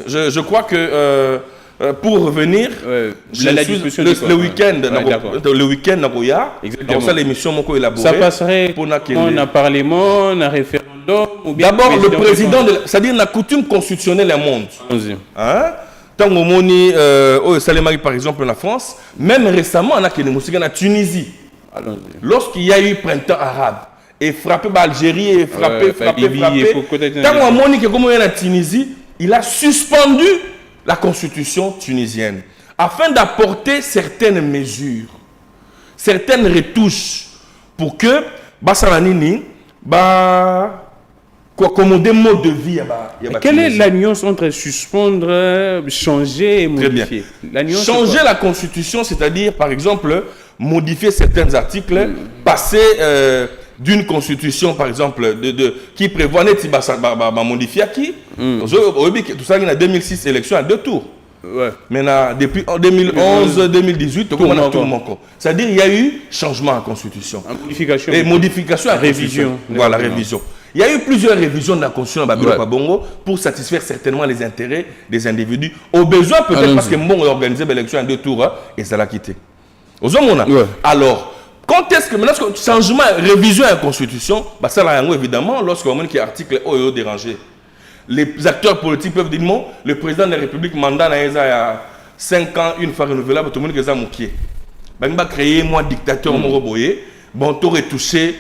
Je crois que pour revenir, le week-end, Nagoya, dans ça l'émission m'a élaborée. Ça passerait pour un parlement, un référendum. D'abord, le président, c'est-à-dire la coutume constitutionnelle est monde. Tant au moni, Salemari par exemple en France, même récemment, on a en Tunisie. Lorsqu'il y a eu printemps arabe, et frappé l'Algérie, et frappé. Tant au moni que comme il y a en Tunisie, il a suspendu la constitution tunisienne afin d'apporter certaines mesures, certaines retouches pour que Bassalanini accommoder mode de vie. Quelle est la nuance entre suspendre, changer et modifier? Changer la constitution, c'est-à-dire par exemple modifier certains articles, passer d'une constitution par exemple qui prévoit modifier qui tout ça il y a 2006 élections à 2 tours. Maintenant depuis 2011-2018 c'est-à-dire il y a eu changement à la constitution, modification et modification à révision. Voilà, révision. Il y a eu plusieurs révisions de la constitution pour satisfaire certainement les intérêts des individus, au besoin peut-être parce que bon organiser l'élection à 2 tours et ça l'a quitté. Alors quand est-ce que maintenant changement, révision à la constitution, ça l'a évidemment lorsqu'on a un article dérangé. Les acteurs politiques peuvent dire non, le président de la République mandat il y a 5 ans, une fois renouvelable, tout le monde est moqué. Il va créer moi dictateur Moroboye, bon tout retouché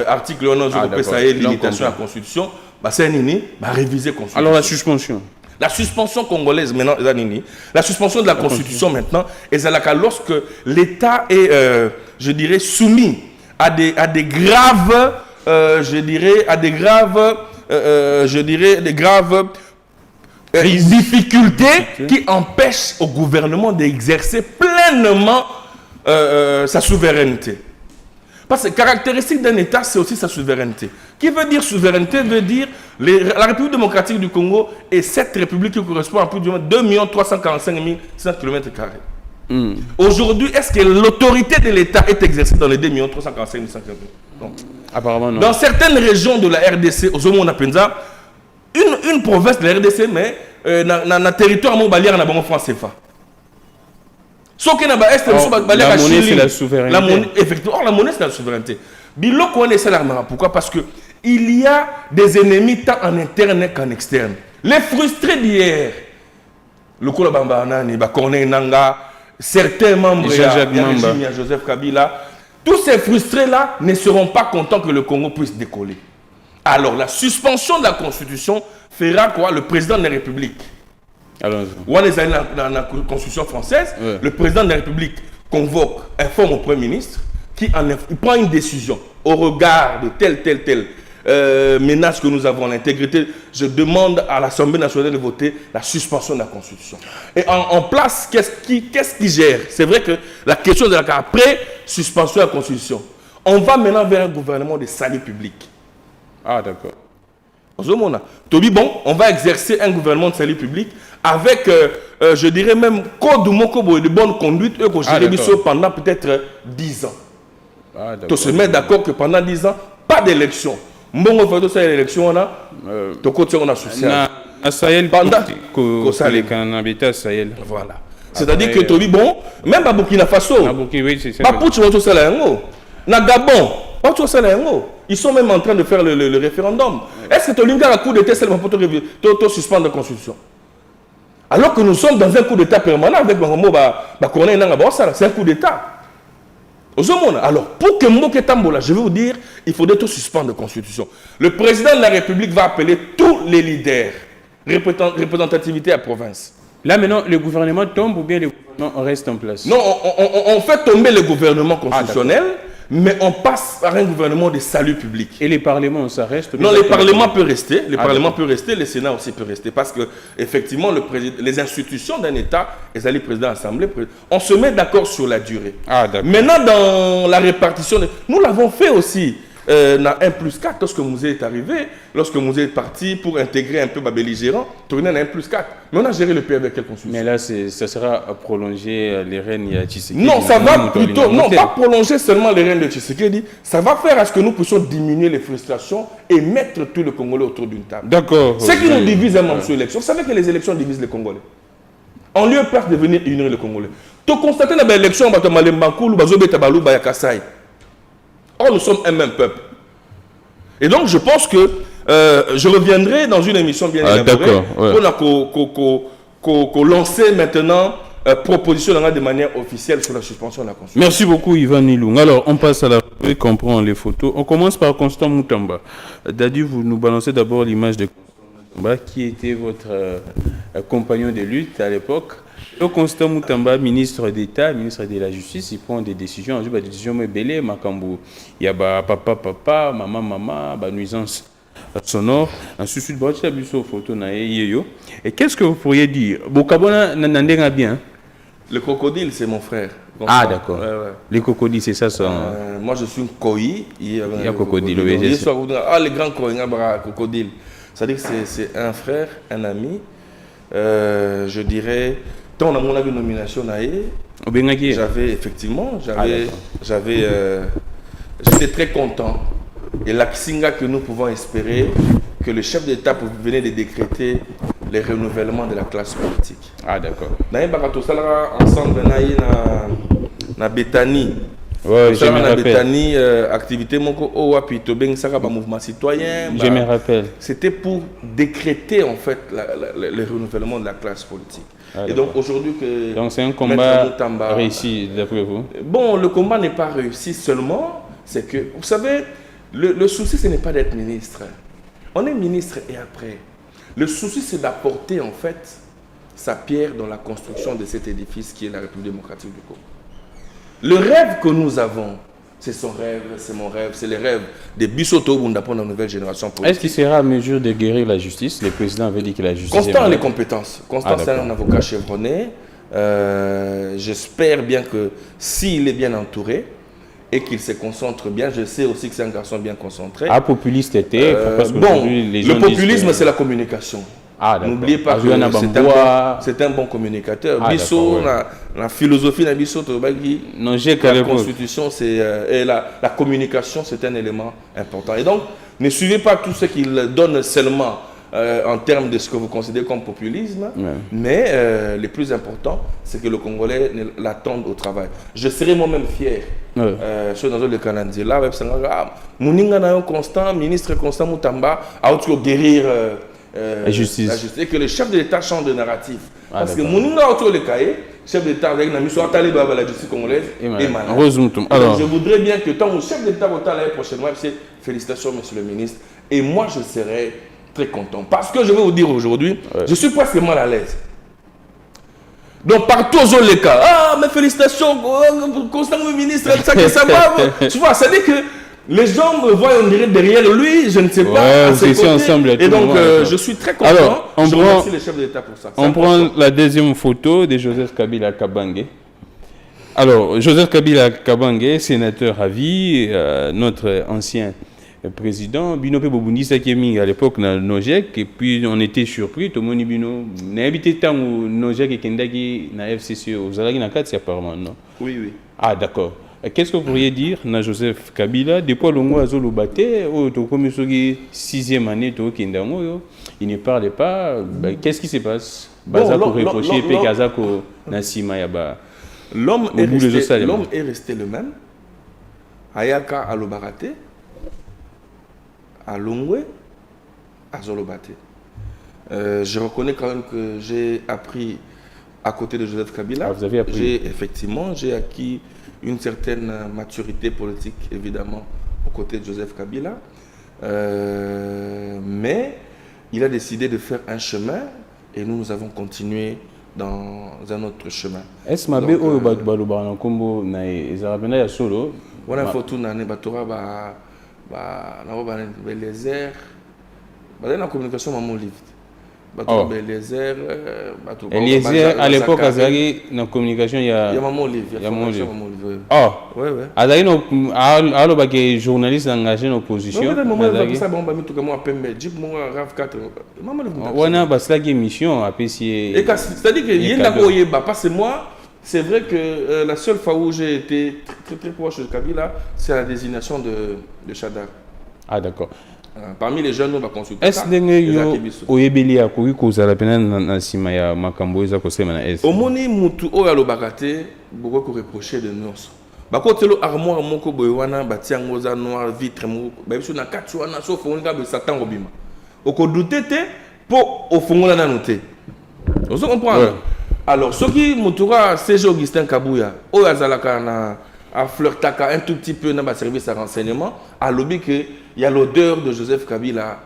article 11 limitation à la constitution, c'est nini, réviser la constitution. Alors la suspension. La suspension congolaise maintenant, la suspension de la constitution maintenant, lorsque l'État est, je dirais, soumis à des graves, difficultés qui empêchent au gouvernement d'exercer pleinement sa souveraineté. Parce que la caractéristique d'un État, c'est aussi sa souveraineté. Qui veut dire souveraineté veut dire la République démocratique du Congo est cette république qui correspond à plus de 2 345 100 km². Aujourd'hui, est-ce que l'autorité de l'État est exercée dans les 2 345 100 km²? Non. Apparemment non. Dans certaines régions de la RDC, on a une province de la RDC, mais dans le territoire mobalier, on a bon franc CFA. La monnaie, c'est la souveraineté. Effectivement, la monnaie, c'est la souveraineté. Pourquoi? Parce qu'il y a des ennemis tant en interne qu'en externe. Les frustrés d'hier, le Kolabamba, Corneille Nanga, certains membres de Joseph Kabila, tous ces frustrés-là ne seront pas contents que le Congo puisse décoller. Alors, la suspension de la Constitution fera quoi? Le président de la République. Dans la Constitution française, le président de la République convoque, informe au Premier ministre, qui prend une décision au regard de telle menace que nous avons à l'intégrité. Je demande à l'Assemblée nationale de voter la suspension de la Constitution. Et en place, qu'est-ce qui gère? C'est vrai que la question de après suspension de la Constitution, on va maintenant vers un gouvernement de salut public. Ah, d'accord. On va exercer un gouvernement de salut public avec, je dirais même, code de bonne conduite pendant peut-être 10 ans. On se met d'accord que pendant 10 ans, pas d'élection. On a fait l'élection, on a social. Voilà. C'est-à-dire que même à Burkina Faso, na Gabon, ils sont même en train de faire le référendum. Est-ce que tu as un coup d'État seulement pour te suspendre la Constitution? Alors que nous sommes dans un coup d'État permanent avec c'est un coup d'État. Alors, pour que Mboké Tambola, je vais vous dire, il faudrait tout suspendre la Constitution. Le président de la République va appeler tous les leaders, représentativité à province. Là maintenant, le gouvernement tombe ou bien le gouvernement reste en place? Non, on fait tomber le gouvernement constitutionnel. Mais on passe par un gouvernement de salut public. Et les parlements, ça reste? Non, les parlements peuvent rester. Les parlements peuvent rester, le Sénat aussi peut rester. Parce que, effectivement, les institutions d'un État, les présidents de l'Assemblée, on se met d'accord sur la durée. Maintenant, dans la répartition, nous l'avons fait aussi. na 1+4, lorsque Mouzé est arrivé, lorsque Mouzé est parti pour intégrer un peu ma belligérant, tourner à 1+4. Mais on a géré le pays avec quelle construction? Mais là, ça sera à prolonger les règnes de Tshisekedi. Non, ça va plutôt, non, pas prolonger seulement les règnes de Tshisekedi, ça va faire à ce que nous puissions diminuer les frustrations et mettre tout le Congolais autour d'une table. D'accord. Ce qui nous divise un moment sur l'élection, vous savez que les élections divisent les Congolais. En lieu et place de venir unir les Congolais. Tu constates dans l'élection, on va te maler Mbakoulou, Bazobé Tabalou, Bayakasai. Or, nous sommes un même peuple. Et donc, je pense que je reviendrai dans une émission bien élaborée pour lancer maintenant proposition de manière officielle sur la suspension de la Constitution. Merci beaucoup, Yvan Nilung. Alors, on passe à la rubrique, on prend les photos. On commence par Constant Moutamba. Dadi, vous nous balancez d'abord l'image de Constant Moutamba, qui était votre compagnon de lutte à l'époque. Le Constant Moutamba, ministre d'État, ministre de la Justice, il prend des décisions. Des décisions belées, Makambo. Il y a papa, maman, nuisance sonore. Ensuite, il y a une photo. Et qu'est-ce que vous pourriez dire? Bokabona n'en bien. Le crocodile, c'est mon frère. Ah, d'accord. Ouais. Les crocodiles, c'est ça. Moi, je suis un koi. Il y a crocodile. Les grands crocodiles. C'est-à-dire que c'est un frère, un ami. Je dirais. Quand on a mon nomination, j'avais effectivement, j'étais très content. Et l'axinga que nous pouvons espérer, que le chef d'État venait de décréter les renouvellements de la classe politique. Ah, d'accord. Nous avons ensemble na Béthanie. Ouais, je me rappelle. Béthanie, activité mouvement citoyen. Je me rappelle. C'était pour décréter en fait le renouvellement de la classe politique. Ah, et donc aujourd'hui que... Donc c'est un combat réussi d'après vous? Bon, le combat n'est pas réussi seulement, c'est que, vous savez, le souci ce n'est pas d'être ministre. On est ministre et après. Le souci c'est d'apporter en fait sa pierre dans la construction de cet édifice qui est la République démocratique du Congo. Le rêve que nous avons, c'est son rêve, c'est mon rêve, c'est les rêves des Bissoto Bunda pour la nouvelle génération politique. Est-ce qu'il sera à mesure de guérir la justice? Le président avait dit que la justice... Constant les compétences. Constant, c'est un avocat chevronné. J'espère bien que s'il est bien entouré et qu'il se concentre bien, je sais aussi que c'est un garçon bien concentré. Ah, populiste était parce que le populisme, c'est la communication. Ah, n'oubliez pas que c'est un bon communicateur. Bissot, la philosophie de Bissot, la constitution et la communication, c'est un élément important. Et donc, ne suivez pas tout ce qu'il donne seulement en termes de ce que vous considérez comme populisme, mais le plus important, c'est que le Congolais l'attende au travail. Je serai moi-même fier. Sur le Canadien, là, Mouninga Constant, ministre Constant Moutamba, a guérir la justice. Et que le chef de l'État change de narratif. Parce que Mouninga autour le cahier, chef d'État avec la mission à la justice congolaise et maintenant. Alors, je voudrais bien que tant le chef d'État va l'année prochaine, félicitations monsieur le ministre, et moi je serai très content. Parce que je vais vous dire aujourd'hui, je suis presque mal à l'aise. Donc partout aux les cas, ah mais félicitations, constant ministre, ça va. Tu vois, ça dit que les gens me voient, on dirait derrière lui, je ne sais pas. À ses côtés. Ensemble, et donc, je suis très content. Alors, je remercie les chefs de l'État pour ça. On prend la deuxième photo de Joseph Kabila Kabange. Alors, Joseph Kabila Kabange, sénateur à vie, notre ancien président, Bino Bobundi Sakemi à l'époque dans Nojek, et puis on était surpris, tout le monde Bino, n'a habité tant au Nojek et Kendaki, na FCC, aux Alagi na 4, apparemment, non? Oui, oui. Ah, d'accord. Qu'est-ce que vous pourriez dire na Joseph Kabila depuis le mois où batté au comme sixième année il ne parlait pas. Qu'est-ce qui se passe? L'homme est resté le même. Ayaka à l'Obarate, à Longwe, à Zolobate. Je reconnais quand même que j'ai appris à côté de Joseph Kabila. Ah, vous avez appris? J'ai acquis une certaine maturité politique, évidemment, aux côtés de Joseph Kabila. Mais il a décidé de faire un chemin et nous avons continué dans un autre chemin. Est-ce que Eliezer, à l'époque, Azari, dans la communication, il y a Maman Olivier. Ah, ouais. Azari, il y a journaliste engagé dans l'opposition. C'est mission à PCA. C'est-à-dire que il y a pas c'est moi. C'est vrai que la seule fois où j'ai été très proche de Kabila, c'est la désignation de Chadar. Ah, d'accord. Parmi les jeunes, on va consulter. Est-ce que vous avez dit que la peine na sima ya makambo eza kosema na est? Omoni mutu oyo alobakate beaucoup ko reprocher de nous. Bakotelo armoire moko boywana batiango za noir vitre moko ba biso na kati wana so fonga be satan robima. Oko douter te po ofongola na noter. Vous comprenez? Alors ce qui mutura c'est Augustin Kabouya oyo azalaka na a flirtaka un tout petit peu dans le service à renseignement, à lobby que il y a l'odeur de Joseph Kabila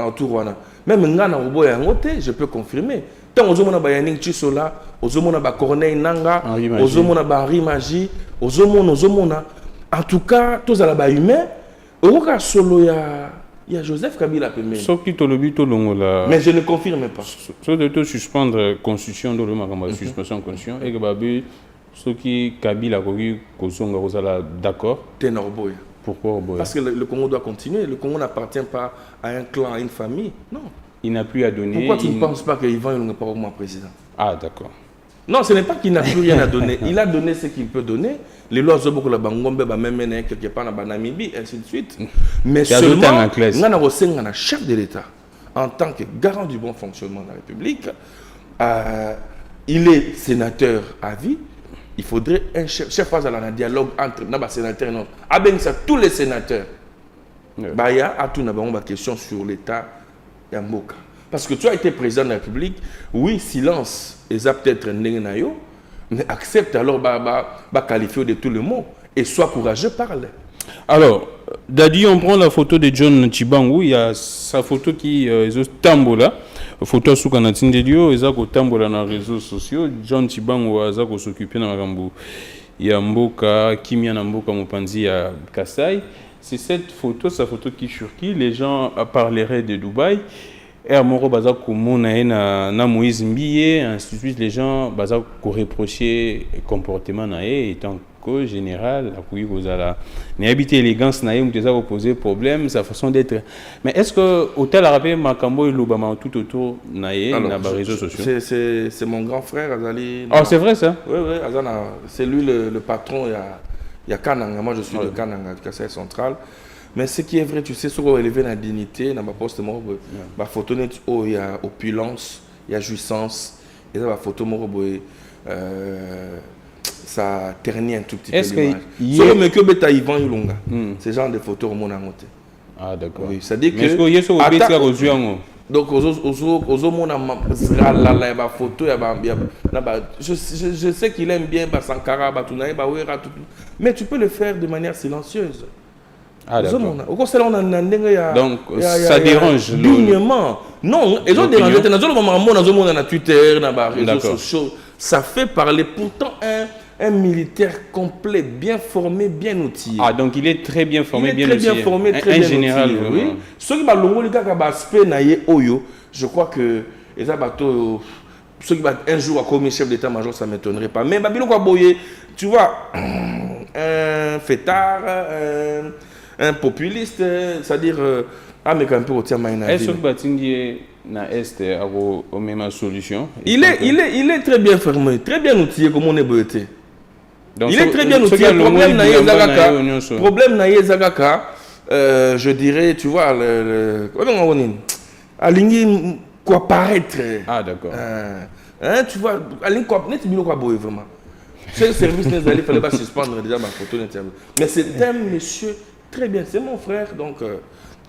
autour. Même nga na robo ya ngote, je peux confirmer. Tant ozomona ba Yannick Chisola, ozomona ba Corneille Nanga, ozomona ba Henri Magie, ozomona. En tout cas, tous à la ba humain, oka solo ya Joseph Kabila pemé. Mais je ne confirme pas. Sauf de suspendre constitution de la suspension constitution et que babu ce qui Kabila a d'accord. Pourquoi parce que le Congo doit continuer. Le Congo n'appartient pas à un clan, à une famille. Non. Il n'a plus à donner. Pourquoi tu ne penses pas qu'Ivan n'est pas au moins président? Ah, d'accord. Non, ce n'est pas qu'il n'a plus rien à donner. Il a donné ce qu'il peut donner. Les lois de la Bangombe, même quelque part dans Namibie, ainsi de suite. Mais seulement, on a un chef de l'État en tant que garant du bon fonctionnement de la République. Il est sénateur à vie. Il faudrait un chef face à un dialogue entre les sénateurs et nous. Tous les sénateurs. Il y a une question sur l'État et Mboka. Parce que tu as été président de la République, oui, silence, et ça peut-être n'engayo, mais accepte alors qualifier de tout le monde et sois courageux, parle. Alors, Dadi, on prend la photo de John Tshibangou, il y a sa photo qui est tambola. Photo sous Kanatin de Dio, et ça tambola dans les réseaux sociaux. John Tshibangou a s'occuper dans la Rambo. Il y a Mboka, Kimia Mboka Mopanzi à Kassai. C'est cette photo, sa photo qui surquille. Les gens parleraient de Dubaï. Et à Moro Baza Koumona na Moïse Mbiye, ainsi de suite, les gens Baza reprocher le comportement naé étant que général, la mais habiter élégance naé, on a posé problème, sa façon d'être. Mais est-ce que hôtel arabe Makambo et Lobama tout autour naé dans les réseaux sociaux? C'est mon grand frère Azali. Oh, c'est vrai ça? Oui, Azana, c'est lui le patron. Il y a Kananga, moi je suis de Kananga, du Kassai central. Mais ce qui est vrai, tu sais, ce qu'on élevé la dignité, dans ma poste, ma photo, il y a opulence, il y a jouissance, et là, ma photo, ça ternit un tout petit peu l'image. Sauf que Beta Ivan Yulunga, c'est genre de photos au monde. Ah, d'accord. Oui, c'est-à-dire que. Mais est-ce qu'il y a sur le donc, je sais qu'il aime bien Sankara, mais tu peux le faire de manière silencieuse. Ah, d'accord. Donc, ça dérange dignement. Non, ils ont dérangé. Dans Twitter, dans les réseaux sociaux. Ça fait parler. Pourtant, un militaire complet, bien formé, bien outillé. Ah, donc il est très bien formé, bien outillé. Très bien général, outillé, oui. Ceux qui je crois que ceux qui un jour à commis chef d'état-major, ça ne m'étonnerait pas. Mais tu vois, un fêtard, un populiste, c'est-à-dire mais quand même est-ce que na est a même solution? Il est très bien formé, très bien outillé comme on est beauté. Il est très bien outillé. Problème na Zagaka, je dirais, tu vois, aligné quoi paraître. Ah, d'accord. Tu vois, aligné quoi net bilo quoi boy vraiment. Ce service n'est allé fallait pas suspendre déjà ma photo. Mais c'est un monsieur très bien, c'est mon frère, donc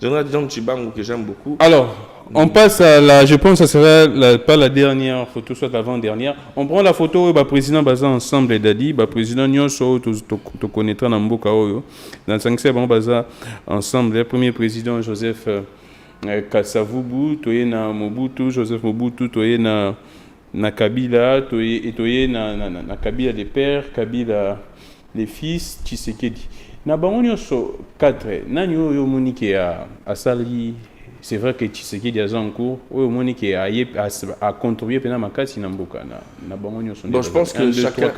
John Tshibangou que j'aime beaucoup. Alors, on passe à la, je pense que ce sera pas la dernière photo, soit l'avant-dernière. On prend la photo où le président Baza ensemble et Dadi, le président Nyonso, tu connaîtras dans Mboka Oyo. Dans le 5 septembre, Baza ensemble, le premier président Joseph Kasavubu, tu es na Mobutu, Joseph Mobutu, tu es na Kabila, tu es na Kabila des pères, Kabila des fils, Tshisekedi. Na bango nyonso 4 nani oyo monike ya asali c'est vrai que Tshisekedi est en cours, au moins qui a contribué pendant ma case Namboka. Bon, je pense que chacun,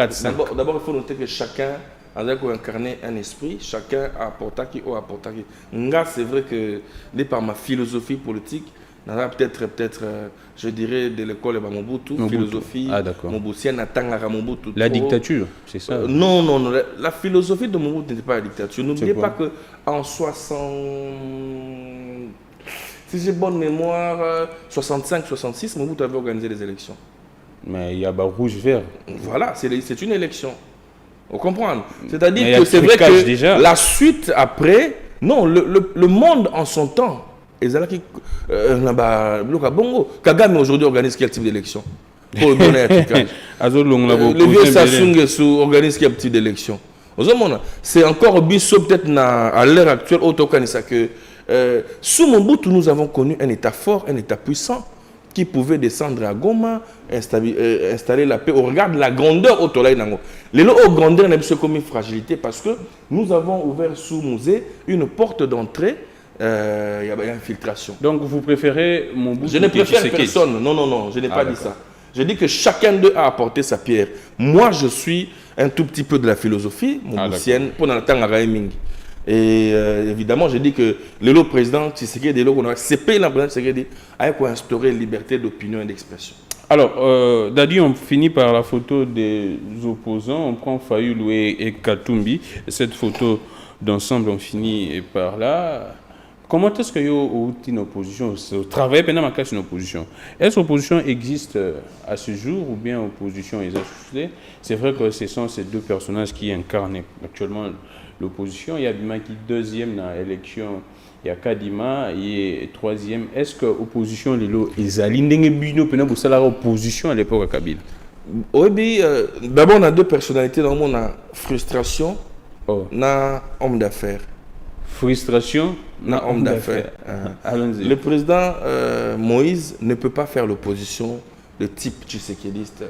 d'abord il faut noter que chacun a incarné un esprit, chacun a apporté qui a apporté. Nga, c'est vrai que dès par ma philosophie politique, peut-être je dirais de l'école de Mobutu, philosophie Mobusienne à Mobutu. La dictature, c'est ça? Non, la philosophie de Mobutu n'était pas la dictature. N'oubliez pas qu'en 60, si j'ai bonne mémoire, 65-66, Mobutu avait organisé les élections. Mais il y a rouge-vert. Voilà, c'est une élection. Vous comprenez? C'est-à-dire que c'est vrai que déjà. La suite après, non, le monde en son temps, Kagame aujourd'hui organise quel type d'élection? Pour le donner le vieux Sassou Nguesso organise quel type d'élection? C'est encore biso peut-être à l'heure actuelle, que sous Mobutu, nous avons connu un État fort, un État puissant, qui pouvait descendre à Goma, installer la paix au regard de la grandeur au Tolaï Nango. Les lots aux grandeurs n'ont pas comme une fragilité parce que nous avons ouvert sous Mouzé une porte d'entrée, il y a infiltration. Donc vous préférez Mobutu? Je ne préfère personne, non, je n'ai pas dit ça. Je dis que chacun d'eux a apporté sa pierre. Moi, je suis un tout petit peu de la philosophie mobutienne pour le temps à Raiming. Et évidemment, je dis que le président Tshisekedi, c'est pas le président Tshisekedi a instauré liberté d'opinion et d'expression. Alors, Dadi, on finit par la photo des opposants. On prend Fayoulou et Katumbi. Cette photo d'ensemble, on finit par là. Comment est-ce qu'il y a une opposition? Travailler pendant ma case une opposition. Est-ce que l'opposition existe à ce jour ou bien l'opposition est associée? C'est vrai que ce sont ces deux personnages qui incarnent actuellement l'opposition. Il y a Bima qui est deuxième dans l'élection. Il y a Kadima et troisième. Est-ce que l'opposition est allée à l'opposition à l'époque à Kabila? Oui, d'abord on a deux personnalités. Dans le monde, on a frustration, on a homme d'affaires. Frustration, homme d'affaires. Le président Moïse ne peut pas faire l'opposition de type tshisekidiste.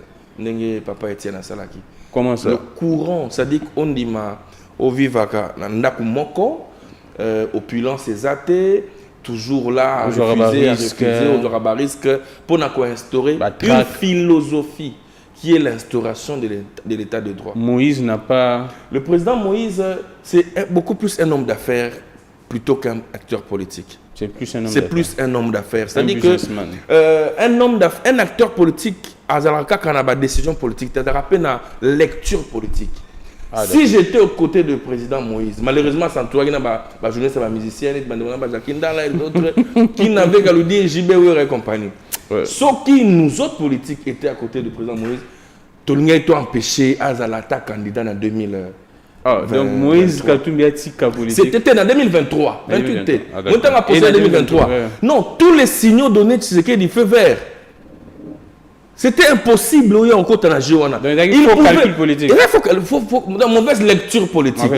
Papa Etienne Asalaki. Comment ça? Le courant, c'est-à-dire qu'on dit au vivaka, Ndakumoko, opulence et athée, toujours là, à refuser, au risque, pour instaurer une philosophie qui est l'instauration de l'état de droit. Moïse n'a pas... Le président Moïse, c'est beaucoup plus un homme d'affaires plutôt qu'un acteur politique. C'est plus un homme d'affaires. C'est-à-dire qu'un acteur politique, quand on a une décision politique, tu as une lecture politique. Si j'étais aux côtés du président Moïse, malheureusement, sans toi, il y a une jeunesse musicienne, qui n'avait qu'à lui dire JB et compagnie. Sauf que nous autres politiques étaient à côté du président Moïse, tout le monde a été empêché à l'attaque candidat en 2000. Donc Moïse Katumbi a été politique. C'était en 2023. 28. On a posé en 2023. Non, tous les signaux donnés, c'est qu'il y a du feu vert. C'était impossible, il y a encore un jeu. Il faut calcul politique. Il faut une mauvaise lecture politique.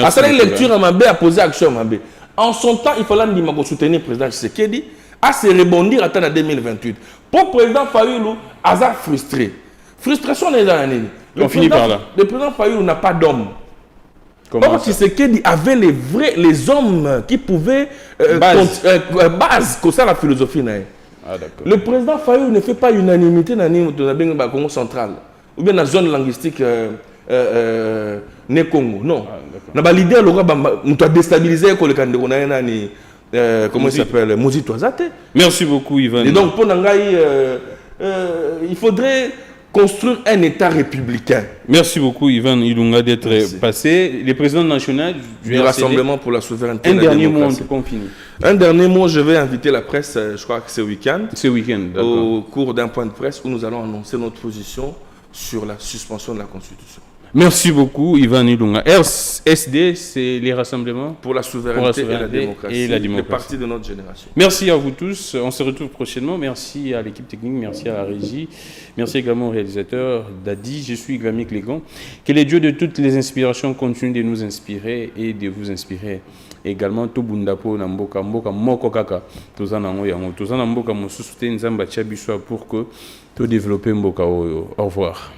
À cette lecture, Mabé a posé action à Mabé. En son temps, il fallait soutenir le président Tshisekedi à se rebondir en 2028. Pour le président Fayoulou, Hazard frustré. Frustration, on est dans l'année. On finit par là. Le président Fayoulou n'a pas d'homme. Or, Tshisekedi avait les hommes qui pouvaient base comme ça la philosophie. Le président Fayoulou ne fait pas unanimité dans le Congo central ou bien dans la zone linguistique Congo. Non. L'idée, on a déstabilisé le candidat. Comment il s'appelle? Mozi Toazate. Merci beaucoup, Ivan. Et donc, pour Nangaï, il faudrait construire un État républicain. Merci beaucoup, Ivan Ilunga, d'être passé. Le président national du Rassemblement pour la souveraineté. Un dernier mot, on peut finir. Un dernier mot, je vais inviter la presse, je crois que c'est week-end. C'est week-end, d'accord. Au cours d'un point de presse où nous allons annoncer notre position sur la suspension de la Constitution. Merci beaucoup, Ivan Ilunga. RSD, c'est les rassemblements pour la souveraineté, et la démocratie. C'est partie de notre génération. Merci à vous tous. On se retrouve prochainement. Merci à l'équipe technique, merci à la régie. Merci également au réalisateur Dadi. Je suis Grammy Clégon. Que les dieux de toutes les inspirations continuent de nous inspirer et de vous inspirer. Également, tout bundapo na mboka moko kaka. Tozana yango. Tozana mboka mosusu te nzamba tcha biswa pour que tout développer mboka. Au revoir.